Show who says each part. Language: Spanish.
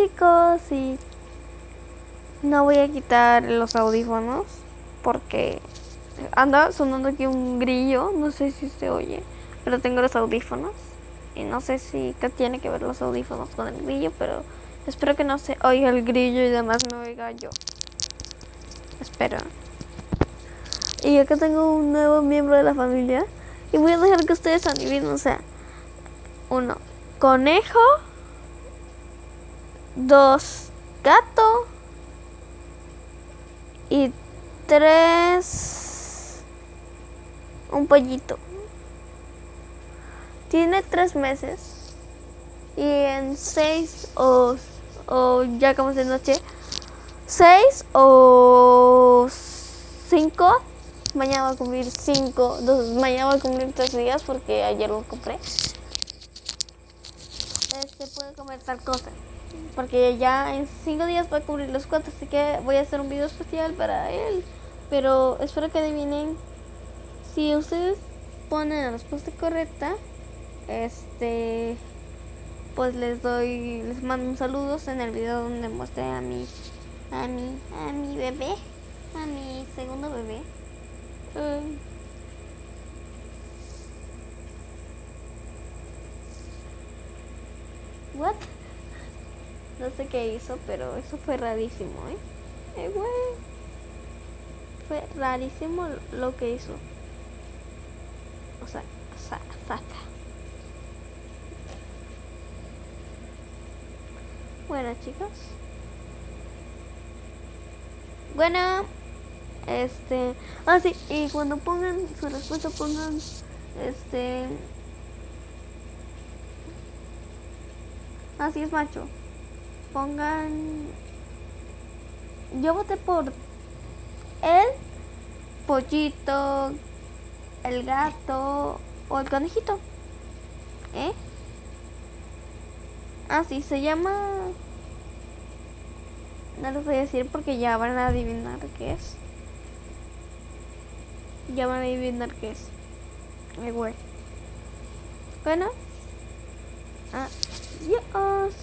Speaker 1: chicos, y no voy a quitar los audífonos porque anda sonando aquí un grillo, no sé si se oye, pero tengo los audífonos y no sé si qué tiene que ver los audífonos con el grillo, pero espero que no se oiga el grillo y además me oiga yo. Espero. Y acá tengo un nuevo miembro de la familia y voy a dejar que ustedes adivinen, o sea, 1, conejo, 2, gato y 3, un pollito. Tiene 3 meses y en 6 o ya como de noche, 6 o 5, mañana va a cumplir 5, mañana va a cumplir 3 días porque ayer lo compré. Puede comer tal cosa porque ya en 5 días va a cumplir los 4, así que voy a hacer un video especial para él, pero espero que adivinen. Si ustedes ponen la respuesta correcta, pues les mando un saludos en el video donde mostré a mi bebé, a mi segundo bebé. What? No sé qué hizo, pero eso fue rarísimo, güey. Fue rarísimo lo que hizo. O sea, saca. Bueno, chicos. Bueno, sí, y cuando pongan su respuesta pongan, así es macho. Pongan, yo voté por el pollito, el gato o el conejito. Sí, se llama, no les voy a decir porque ya van a adivinar qué es. Ya van a adivinar qué es. Güey. Bueno, adiós.